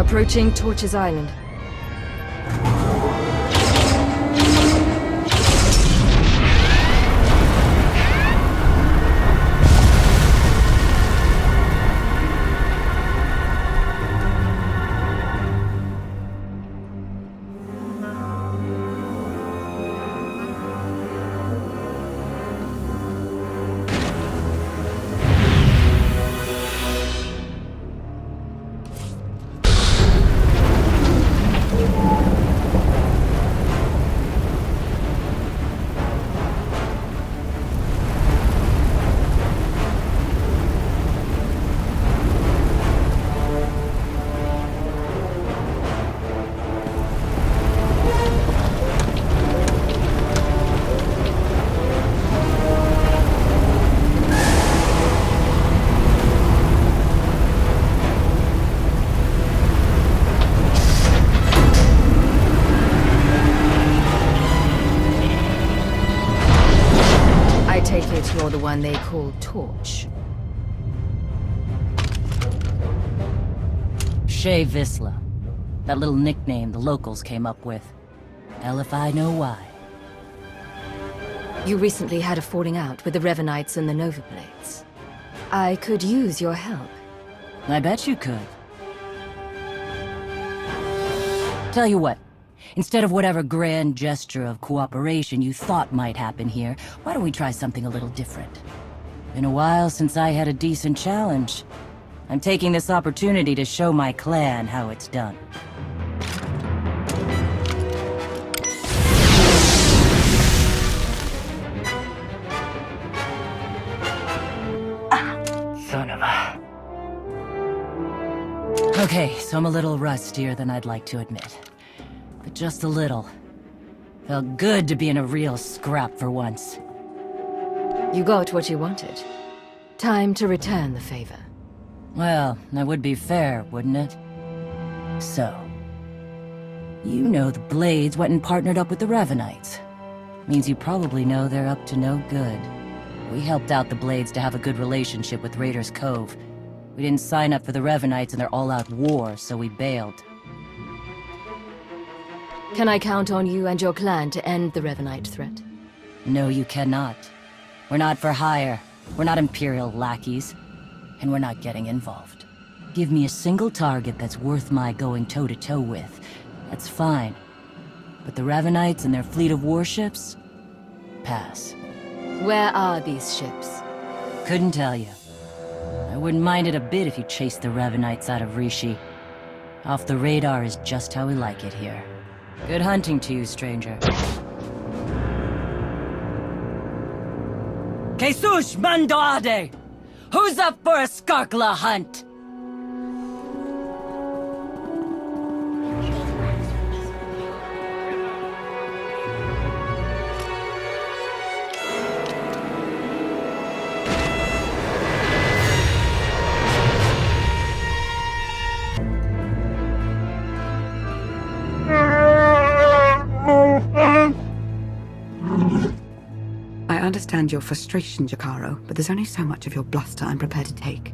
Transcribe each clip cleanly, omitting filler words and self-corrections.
Approaching Torches Island. You're the one they call Torch. Shay Visla. That little nickname the locals came up with. Hell if I know why. You recently had a falling out with the Revanites and the Nova Blades. I could use your help. I bet you could. Tell you what. Instead of whatever grand gesture of cooperation you thought might happen here, why don't we try something a little different? Been a while since I had a decent challenge. I'm taking this opportunity to show my clan how it's done. Son of a... Okay, so I'm a little rustier than I'd like to admit. But just a little. Felt good to be in a real scrap for once. You got what you wanted. Time to return the favor. Well, that would be fair, wouldn't it? So... You know the Blades went and partnered up with the Revanites. Means you probably know they're up to no good. We helped out the Blades to have a good relationship with Raiders Cove. We didn't sign up for the Revanites in their all-out war, so we bailed. Can I count on you and your clan to end the Revanite threat? No, you cannot. We're not for hire. We're not Imperial lackeys. And we're not getting involved. Give me a single target that's worth my going toe-to-toe with. That's fine. But the Revanites and their fleet of warships? Pass. Where are these ships? Couldn't tell you. I wouldn't mind it a bit if you chased the Revanites out of Rishi. Off the radar is just how we like it here. Good hunting to you, stranger. Jesus Mandoade! Who's up for a Skarkla hunt? I understand your frustration, Jakaro, but there's only so much of your bluster I'm prepared to take.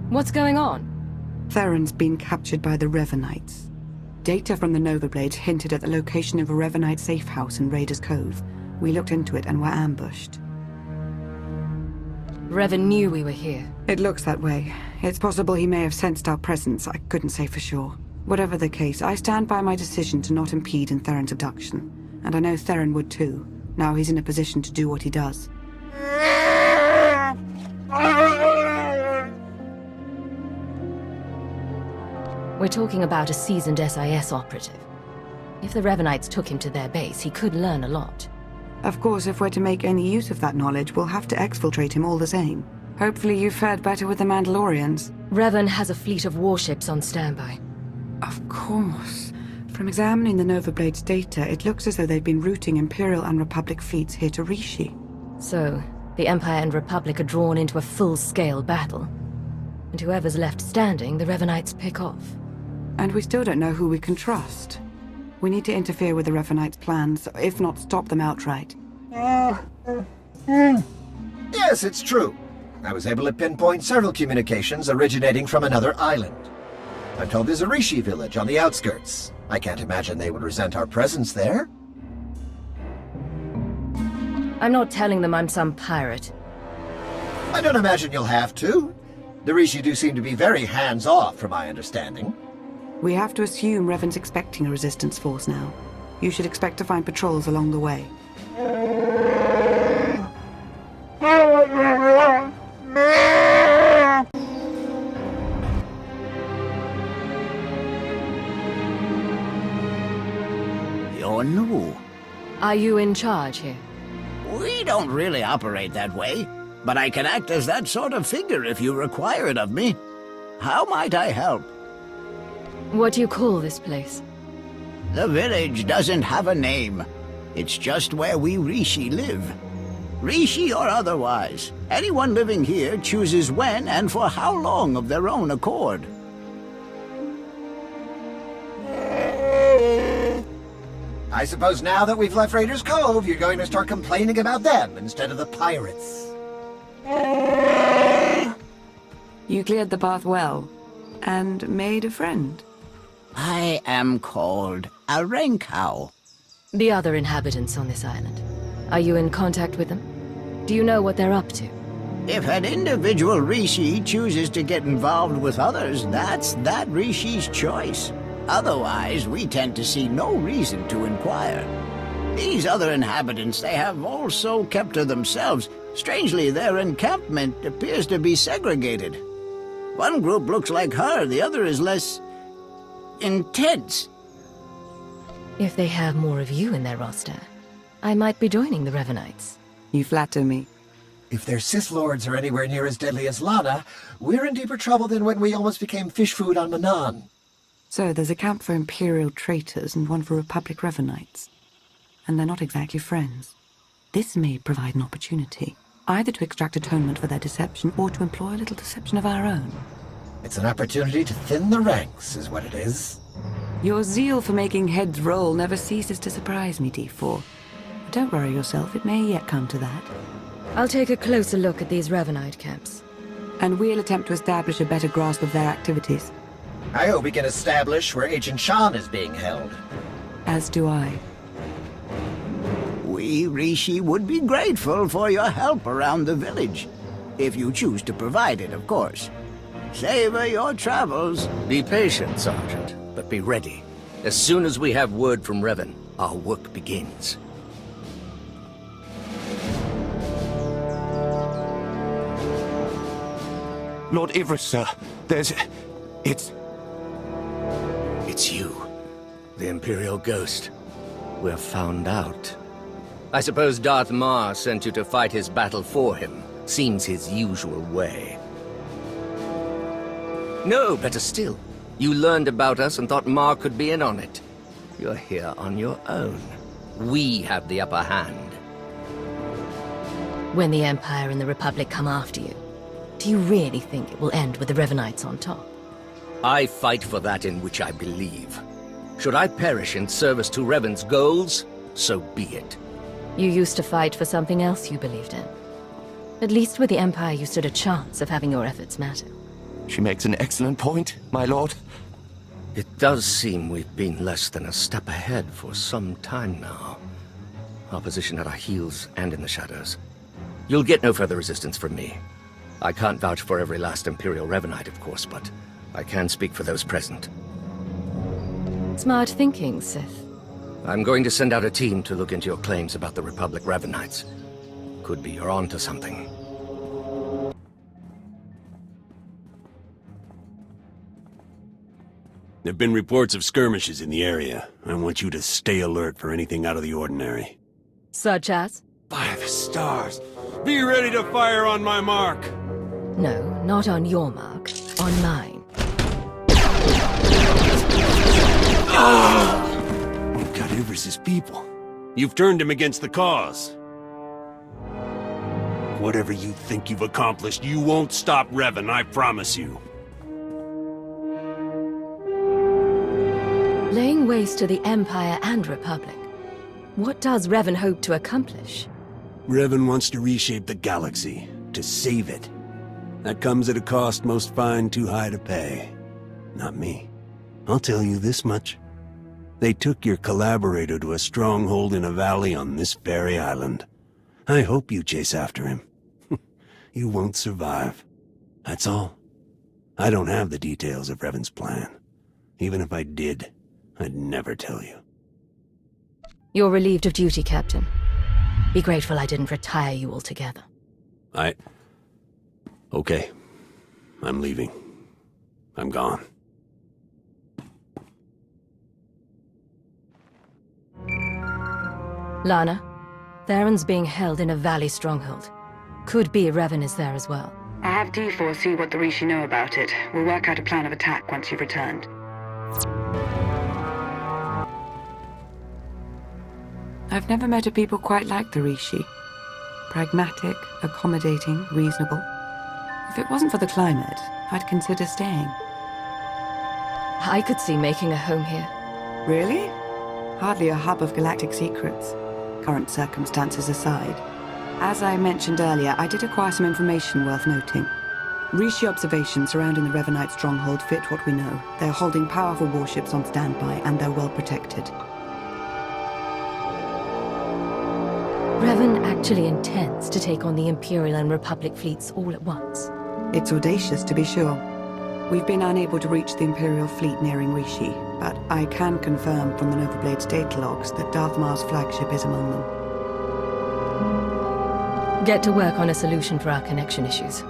What's going on? Theron's been captured by the Revanites. Data from the Nova Blades hinted at the location of a Revanite safe house in Raiders Cove. We looked into it and were ambushed. Revan knew we were here. It looks that way. It's possible he may have sensed our presence. I couldn't say for sure. Whatever the case, I stand by my decision to not impede in Theron's abduction. And I know Theron would too. Now he's in a position to do what he does. We're talking about a seasoned SIS operative. If the Revanites took him to their base, he could learn a lot. Of course, if we're to make any use of that knowledge, we'll have to exfiltrate him all the same. Hopefully you've fared better with the Mandalorians. Revan has a fleet of warships on standby. Of course. From examining the Nova Blades data, it looks as though they've been routing Imperial and Republic fleets here to Rishi. So, the Empire and Republic are drawn into a full-scale battle. And whoever's left standing, the Revanites pick off. And we still don't know who we can trust. We need to interfere with the Revanites' plans, if not stop them outright. Yes, it's true. I was able to pinpoint several communications originating from another island. I'm told there's a Rishi village on the outskirts. I can't imagine they would resent our presence there. I'm not telling them I'm some pirate. I don't imagine you'll have to. The Rishi do seem to be very hands-off, from my understanding. We have to assume Revan's expecting a resistance force now. You should expect to find patrols along the way. You're new. Are you in charge here? We don't really operate that way, but I can act as that sort of figure if you require it of me. How might I help? What do you call this place? The village doesn't have a name. It's just where we Rishi live. Rishi or otherwise, anyone living here chooses when and for how long of their own accord. I suppose now that we've left Raiders Cove, you're going to start complaining about them instead of the pirates. You cleared the path well, and made a friend. I am called a Renkau. The other inhabitants on this island. Are you in contact with them? Do you know what they're up to? If an individual Rishi chooses to get involved with others, that's that Rishi's choice. Otherwise, we tend to see no reason to inquire. These other inhabitants, they have also kept to themselves. Strangely, their encampment appears to be segregated. One group looks like her, the other is less intense. If they have more of you in their roster, I might be joining the Revanites. You flatter me. If their Sith Lords are anywhere near as deadly as Lana, we're in deeper trouble than when we almost became fish food on Manan. So there's a camp for Imperial traitors and one for Republic Revanites. And they're not exactly friends. This may provide an opportunity, either to extract atonement for their deception or to employ a little deception of our own. It's an opportunity to thin the ranks, is what it is. Your zeal for making heads roll never ceases to surprise me, D4. But don't worry yourself, it may yet come to that. I'll take a closer look at these Revanite camps. And we'll attempt to establish a better grasp of their activities. I hope we can establish where Agent Shan is being held. As do I. We, Rishi, would be grateful for your help around the village. If you choose to provide it, of course. Savor your travels. Be patient, Sergeant, but be ready. As soon as we have word from Revan, our work begins. Lord Ivris, sir. It's you, the Imperial Ghost. We're found out. I suppose Darth Mar sent you to fight his battle for him. Seems his usual way. No, better still. You learned about us and thought Mar could be in on it. You're here on your own. We have the upper hand. When the Empire and the Republic come after you, do you really think it will end with the Revanites on top? I fight for that in which I believe. Should I perish in service to Revan's goals, so be it. You used to fight for something else you believed in. At least with the Empire you stood a chance of having your efforts matter. She makes an excellent point, my lord. It does seem we've been less than a step ahead for some time now. Our position at our heels and in the shadows. You'll get no further resistance from me. I can't vouch for every last Imperial Revanite, of course, but I can speak for those present. Smart thinking, Sith. I'm going to send out a team to look into your claims about the Republic Revanites. Could be you're onto something. There've been reports of skirmishes in the area. I want you to stay alert for anything out of the ordinary. Such as? By the stars! Be ready to fire on my mark! No, not on your mark. On mine. We've got Ivris's people. You've turned him against the cause. Whatever you think you've accomplished, you won't stop Revan, I promise you. Laying waste to the Empire and Republic. What does Revan hope to accomplish? Revan wants to reshape the galaxy, to save it, That comes at a cost most find too high to pay. Not me. I'll tell you this much. They took your collaborator to a stronghold in a valley on this very island. I hope you chase after him. You won't survive. That's all. I don't have the details of Revan's plan. Even if I did, I'd never tell you. You're relieved of duty, Captain. Be grateful I didn't retire you altogether. Okay. I'm leaving. I'm gone. Lana, Theron's being held in a valley stronghold. Could be Revan is there as well. I have D4 see what the Rishi know about it. We'll work out a plan of attack once you've returned. I've never met a people quite like the Rishi. Pragmatic, accommodating, reasonable. If it wasn't for the climate, I'd consider staying. I could see making a home here. Really? Hardly a hub of galactic secrets, current circumstances aside. As I mentioned earlier, I did acquire some information worth noting. Rishi observations surrounding the Revanite stronghold fit what we know. They're holding powerful warships on standby, and they're well protected. Revan actually intends to take on the Imperial and Republic fleets all at once. It's audacious, to be sure. We've been unable to reach the Imperial fleet nearing Rishi, but I can confirm from the Novablade's data logs that Darth Marr's flagship is among them. Get to work on a solution for our connection issues.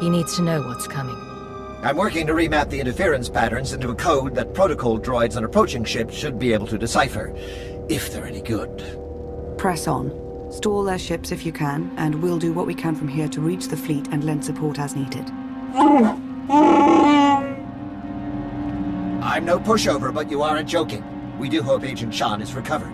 He needs to know what's coming. I'm working to remap the interference patterns into a code that protocol droids on approaching ships should be able to decipher, if they're any good. Press on. Stall their ships if you can, and we'll do what we can from here to reach the fleet and lend support as needed. I'm no pushover, but you aren't joking. We do hope Agent Shan is recovered.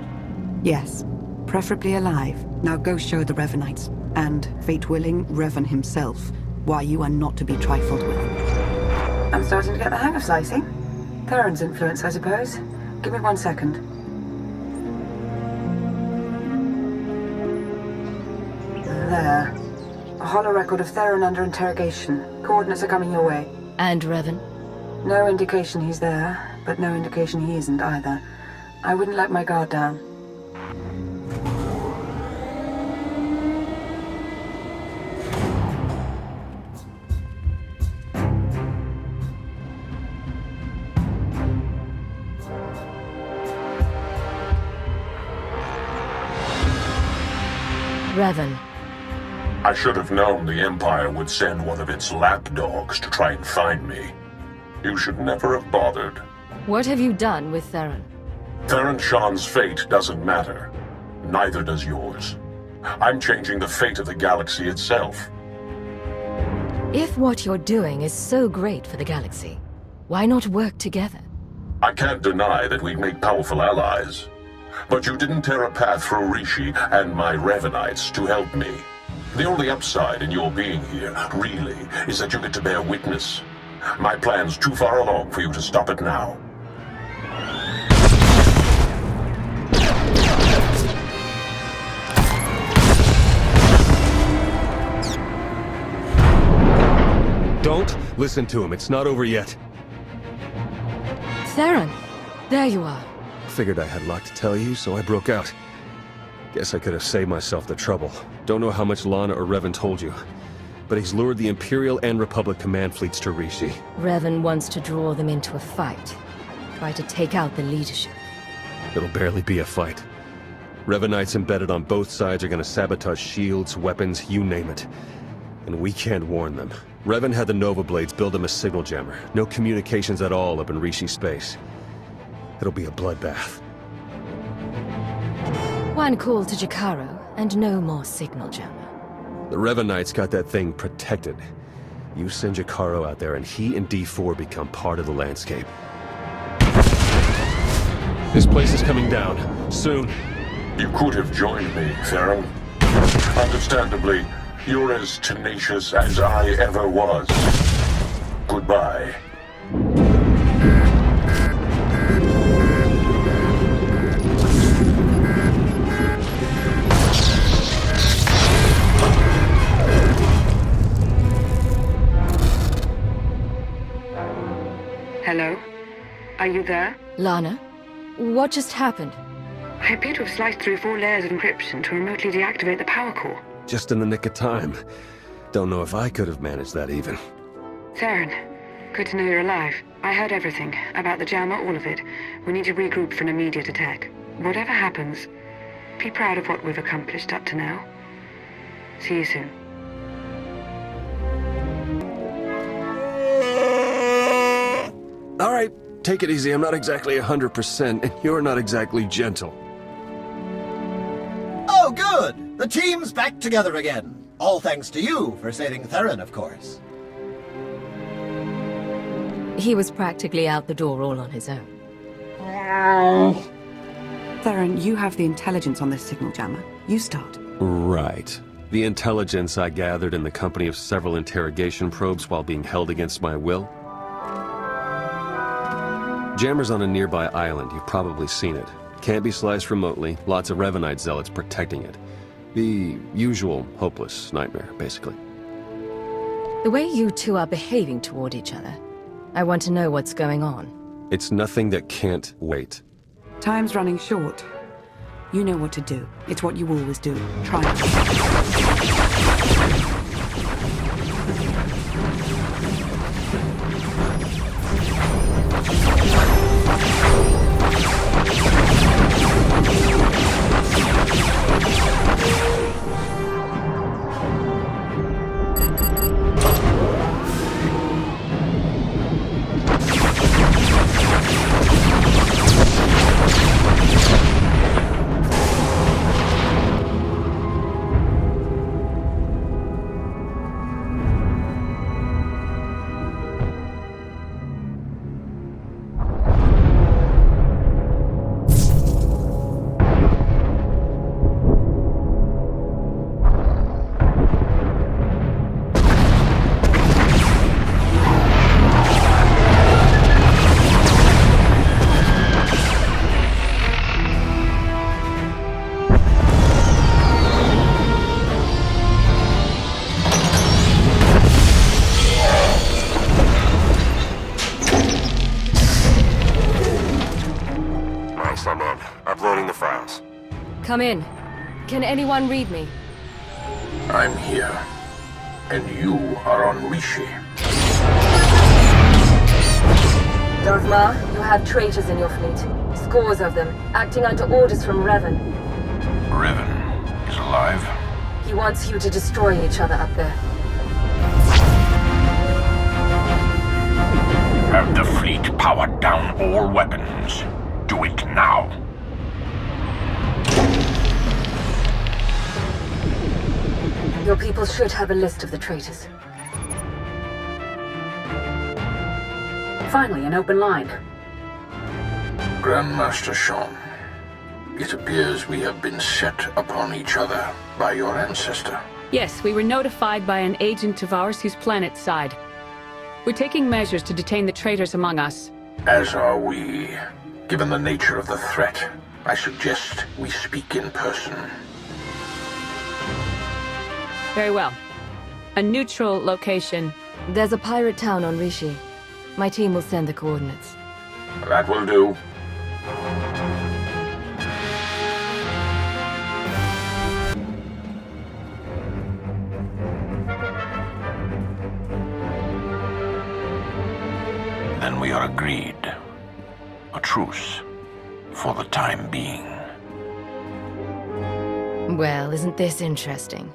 Yes, preferably alive. Now go show the Revanites, and, fate willing, Revan himself, why you are not to be trifled with. I'm starting to get the hang of slicing. Theron's influence, I suppose. Give me 1 second. There. A holo record of Theron under interrogation. Coordinates are coming your way. And Revan? No indication he's there, but no indication he isn't either. I wouldn't let my guard down. Revan. I should have known the Empire would send one of its lapdogs to try and find me. You should never have bothered. What have you done with Theron? Theron Shan's fate doesn't matter. Neither does yours. I'm changing the fate of the galaxy itself. If what you're doing is so great for the galaxy, why not work together? I can't deny that we'd make powerful allies. But you didn't tear a path through Rishi and my Revanites to help me. The only upside in your being here, really, is that you get to bear witness. My plan's too far along for you to stop it now. Don't listen to him. It's not over yet. Theron, there you are. Figured I had a lot to tell you, so I broke out. Guess I could have saved myself the trouble. Don't know how much Lana or Revan told you, but he's lured the Imperial and Republic command fleets to Rishi. Revan wants to draw them into a fight. Try to take out the leadership. It'll barely be a fight. Revanites embedded on both sides are gonna sabotage shields, weapons, you name it. And we can't warn them. Revan had the Nova Blades build him a signal jammer. No communications at all up in Rishi space. It'll be a bloodbath. One call to Jakaro, and no more signal jammer. The Revanites got that thing protected. You send Jakaro out there and he and D4 become part of the landscape. This place is coming down. Soon. You could have joined me, Theron. Understandably, you're as tenacious as I ever was. Goodbye. Hello? Are you there? Lana? What just happened? I appear to have sliced through 4 layers of encryption to remotely deactivate the power core. Just in the nick of time. Don't know if I could have managed that even. Theron, good to know you're alive. I heard everything. About the jammer, all of it. We need to regroup for an immediate attack. Whatever happens, be proud of what we've accomplished up to now. See you soon. All right, take it easy. I'm not exactly 100%, and you're not exactly gentle. Oh, good! The team's back together again. All thanks to you for saving Theron, of course. He was practically out the door all on his own. Theron, you have the intelligence on this signal jammer. You start. Right. The intelligence I gathered in the company of several interrogation probes while being held against my will. Jammer's on a nearby island. You've probably seen it. Can't be sliced remotely. Lots of Revanite zealots protecting it. The usual hopeless nightmare, basically. The way you two are behaving toward each other, I want to know what's going on. It's nothing that can't wait. Time's running short. You know what to do. It's what you always do. Try I'm in. Uploading the files. Come in. Can anyone read me? I'm here. And you are on Rishi. Darth Maul, you have traitors in your fleet. Scores of them, acting under orders from Revan. Revan is alive? He wants you to destroy each other up there. Have the fleet powered down all weapons. Do it now. Your people should have a list of the traitors. Finally, an open line. Grandmaster Sean, it appears we have been set upon each other by your ancestor. Yes, we were notified by an agent of ours whose planet's side. We're taking measures to detain the traitors among us. As are we. Given the nature of the threat, I suggest we speak in person. Very well. A neutral location. There's a pirate town on Rishi. My team will send the coordinates. That will do. Then we are agreed. A truce. For the time being. Well, isn't this interesting?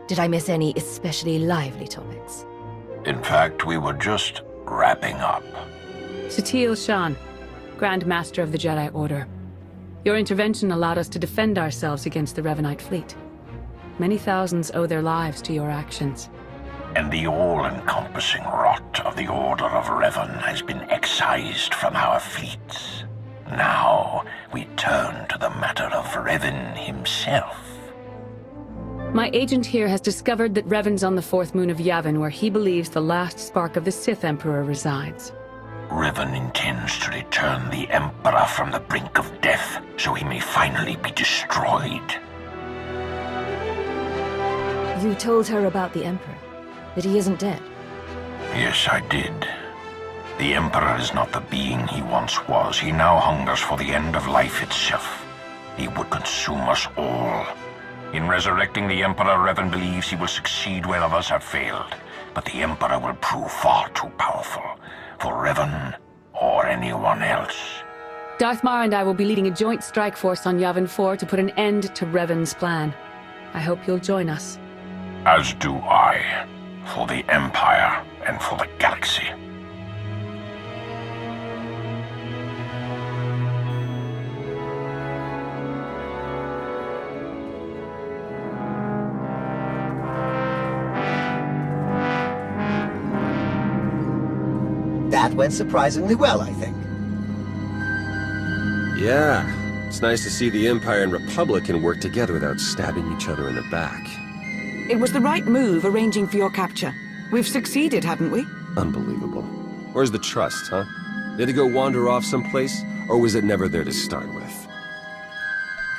Did I miss any especially lively topics? In fact, we were just wrapping up. Satele Shan, Grand Master of the Jedi Order. Your intervention allowed us to defend ourselves against the Revanite fleet. Many thousands owe their lives to your actions. And the all-encompassing rot of the Order of Revan has been excised from our fleets. Now, we turn to the matter of Revan himself. My agent here has discovered that Revan's on the fourth moon of Yavin, where he believes the last spark of the Sith Emperor resides. Revan intends to return the Emperor from the brink of death, so he may finally be destroyed. You told her about the Emperor, that he isn't dead. Yes, I did. The Emperor is not the being he once was. He now hungers for the end of life itself. He would consume us all. In resurrecting the Emperor, Revan believes he will succeed where others have failed. But the Emperor will prove far too powerful for Revan or anyone else. Darth Mar and I will be leading a joint strike force on Yavin 4 to put an end to Revan's plan. I hope you'll join us. As do I. For the Empire and for the galaxy. That went surprisingly well, I think. Yeah, it's nice to see the Empire and Republic can work together without stabbing each other in the back. It was the right move arranging for your capture. We've succeeded, haven't we? Unbelievable. Where's the trust, huh? Did it go wander off someplace, or was it never there to start with?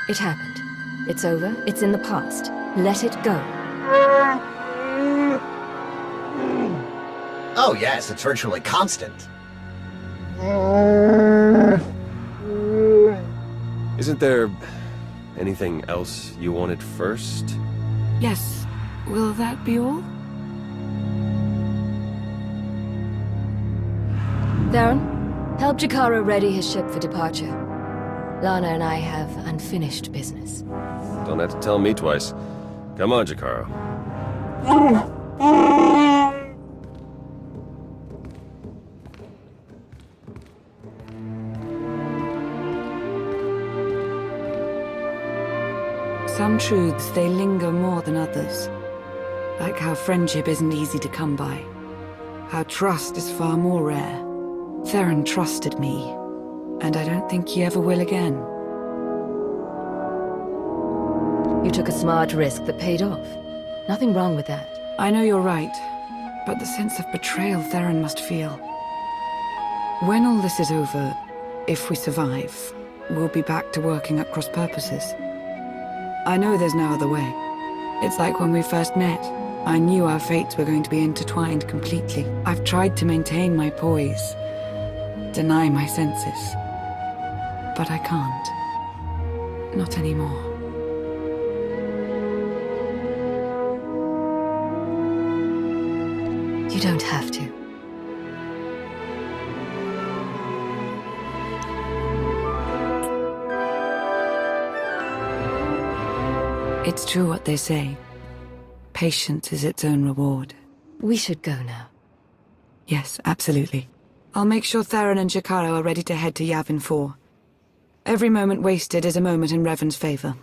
It happened. It's over. It's in the past. Let it go. Oh yes, it's virtually constant. Isn't there anything else you wanted first? Yes. Will that be all? Theron, help Jakaro ready his ship for departure. Lana and I have unfinished business. Don't have to tell me twice. Come on, Jakaro. Some truths, they linger more than others. Like how friendship isn't easy to come by. How trust is far more rare. Theron trusted me, and I don't think he ever will again. You took a smart risk that paid off. Nothing wrong with that. I know you're right, but the sense of betrayal Theron must feel. When all this is over, if we survive, we'll be back to working at cross purposes. I know there's no other way. It's like when we first met. I knew our fates were going to be intertwined completely. I've tried to maintain my poise, deny my senses. But I can't. Not anymore. You don't have to. It's true what they say. Patience is its own reward. We should go now. Yes, absolutely. I'll make sure Theron and Jakaro are ready to head to Yavin 4. Every moment wasted is a moment in Revan's favor.